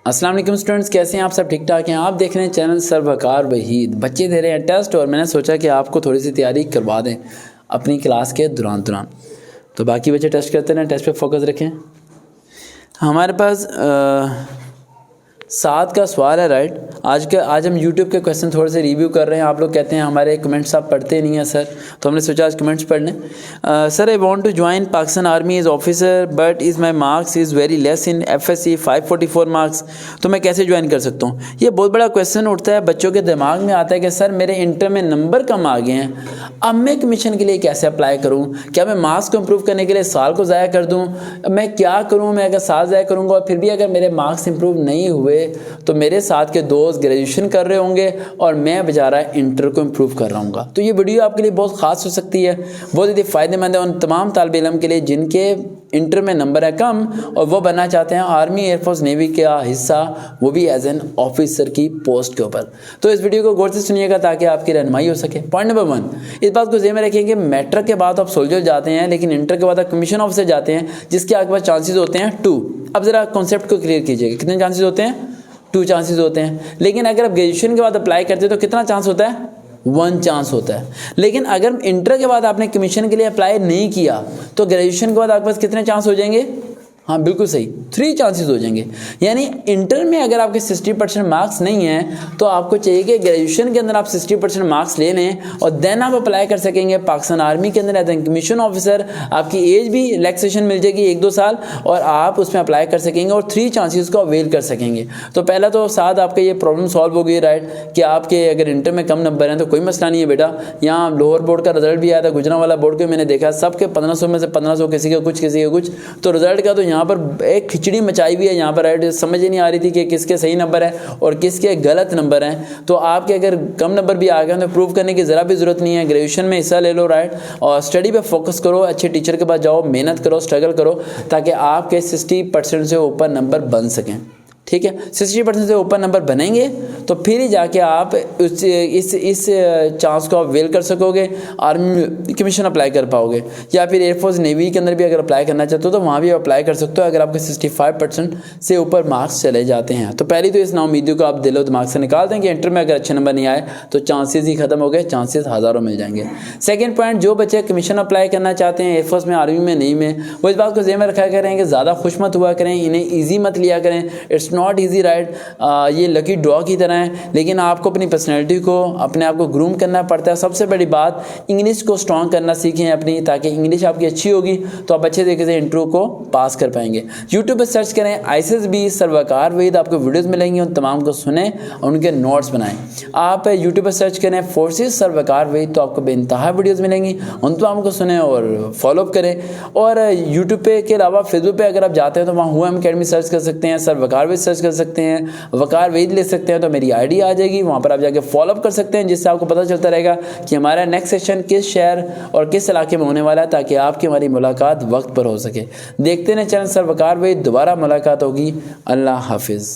अस्सलाम वालेकुम स्टूडेंट्स, कैसे हैं आप? सब ठीक ठाक हैं? आप देख रहे हैं चैनल सर वकार वहीद। बच्चे दे रहे हैं टेस्ट और मैंने सोचा कि आपको थोड़ी सी तैयारी करवा दें अपनी क्लास के दौरान। तो बाकी बच्चे टेस्ट करते रहें, टेस्ट पे फोकस रखें। हमारे पास 7 का सवाल है, राइट। आज हम यूट्यूब के क्वेश्चन थोड़े से रिव्यू कर रहे हैं। आप लोग कहते हैं हमारे कमेंट्स आप पढ़ते नहीं हैं सर, तो हमने सोचा आज कमेंट्स पढ़ लें। Sir, I want to join Pakistan army as officer but is my marks is very less in FSC 544 marks, तो मैं कैसे ज्वाइन कर सकता हूँ? ये बहुत बड़ा क्वेश्चन उठता है, बच्चों के दिमाग में आता है कि सर मेरे इंटर में नंबर कम आ गए हैं, अब मैं कमीशन के लिए कैसे अप्लाई करूँ? क्या मैं मार्क्स को इम्प्रूव करने के लिए साल को ज़ाया कर दूँ? मैं क्या करूँ? मैं अगर साल ज़ाया करूँगा और फिर भी अगर मेरे मार्क्स इंप्रूव नहीं हुए तो मेरे साथ के दोस्त ग्रेजुएशन कर रहे होंगे और मैं बेचारा इंटर को इम्प्रूव कर रहा हूँ। तो ये वीडियो आपके लिए बहुत ख़ास हो सकती है, बहुत ज़्यादा फ़ायदेमंद है उन तमाम तालिब इल्म के लिए जिनके इंटर में नंबर है कम और वो बनना चाहते हैं आर्मी एयरफोर्स नेवी का हिस्सा, वो भी एज एन ऑफिसर की पोस्ट के ऊपर। तो इस वीडियो को गौर से सुनिएगा ताकि आपकी रहनुमाई हो सके। पॉइंट नंबर 1, इस बात को ज़हन में रखिए कि मैट्रिक के बाद आप सोल्जर जाते हैं, लेकिन इंटर के बाद आप कमीशन ऑफिसर जाते हैं, जिसके आपके पास चांसेस होते हैं 2। अब ज़रा कॉन्सेप्ट को क्लियर कीजिएगा, कितने चांसेस होते हैं? 2 चांसेस होते हैं। लेकिन अगर आप ग्रेजुएशन के बाद अप्लाई करते हैं तो कितना चांस होता है? 1 चांस होता है। लेकिन अगर इंटर के बाद आपने कमीशन के लिए अप्लाई नहीं किया तो ग्रेजुएशन के बाद आपके पास कितने चांस हो जाएंगे? हाँ, बिल्कुल सही, 3 चांसेस हो जाएंगे। यानी इंटर में अगर आपके 60% मार्क्स नहीं हैं तो आपको चाहिए कि ग्रेजुएशन के अंदर आप 60% मार्क्स ले लें और देन आप अप्लाई कर सकेंगे पाकिस्तान आर्मी के अंदर एज ए कमीशन ऑफिसर। आपकी एज भी रिलैक्सेशन मिल जाएगी 1-2 साल और आप उसमें अप्लाई कर सकेंगे और 3 चांसेस को अवेल कर सकेंगे। तो पहला तो साथ आपका ये प्रॉब्लम सॉल्व हो गई, राइट, कि आपके अगर इंटर में कम नंबर हैं तो कोई मसला नहीं है बेटा। यहाँ लोअर बोर्ड का रिजल्ट भी आया था, गुजरांवाला बोर्ड के मैंने देखा सबके 1500 में से 1500, किसी का कुछ, तो रिजल्ट का तो यहाँ पर एक खिचड़ी मचाई हुई है। यहाँ पर राइट समझ ही नहीं आ रही थी कि किसके सही नंबर है और किसके गलत नंबर हैं। तो आपके अगर कम नंबर भी आ गए तो प्रूव करने की ज़रा भी ज़रूरत नहीं है, ग्रेजुएशन में हिस्सा ले लो, राइट, और स्टडी पे फोकस करो, अच्छे टीचर के पास जाओ, मेहनत करो, स्ट्रगल करो ताकि आपके 60% से ऊपर नंबर बन सकें। ठीक है, 60% से ऊपर नंबर बनेंगे तो फिर ही जाके आप इस चांस को आप वेल कर सकोगे, आर्मी कमीशन अप्लाई कर पाओगे। या फिर एयरफोर्स नेवी के अंदर भी अगर अप्लाई करना चाहते हो तो वहाँ भी अप्लाई कर सकते हो अगर आपके 65% से ऊपर मार्क्स चले जाते हैं। तो पहली तो इस नाउमीदी को आप दिलो दिमाग से निकाल दें कि इंटर में अगर अच्छे नंबर नहीं आए तो चांसेस ही खत्म हो गए, चांसेस हज़ारों मिल जाएंगे। सेकेंड पॉइंट, जो बच्चे कमीशन अप्लाई करना चाहते हैं एयरफोर्स में, आर्मी में, नहीं में, वो इस बात को ज़हन में रखा करें कि ज़्यादा खुश मत हुआ करें, इन्हें ईजी मत लिया करें। इट्स नॉट ईजी, राइट, ये लकी ड्रॉ की तरह है, लेकिन आपको अपनी पर्सनैलिटी को, अपने आप को ग्रूम करना पड़ता है। सबसे बड़ी बात, इंग्लिश को स्ट्रॉन्ग करना सीखें अपनी, ताकि इंग्लिश आपकी अच्छी होगी तो आप अच्छे तरीके से इंटरव्यू को पास कर पाएंगे। यूट्यूब पर सर्च करें ISSB सर वकार वहीद, आपको वीडियोज़ मिलेंगी, उन तमाम को सुने और उनके नोट्स बनाएं। आप यूट्यूब पर सर्च करें फोर्सेस सर वकार वहीद, तो आपको बेइंतहा वीडियोज़ मिलेंगी, उन तमाम को सुने और फॉलो करें। और यूट्यूब पे के अलावा फेसबुक पे अगर आप जाते हैं तो वहाँ हुआ अकेडमी सर्च कर सकते हैं, सर वकार वहीद सर्च कर सकते हैं, वकार वहीद ले सकते हैं, तो मेरी ID आ जाएगी, वहाँ पर आप जाके फॉलो कर सकते हैं, जिससे आपको पता चलता रहेगा कि हमारा नेक्स्ट सेशन किस शहर और किस इलाके में होने वाला है, ताकि आपकी हमारी मुलाकात वक्त पर हो सके। देखते हैं चैनल सर वकार वहीद, दोबारा मुलाकात होगी। अल्लाह हाफिज़।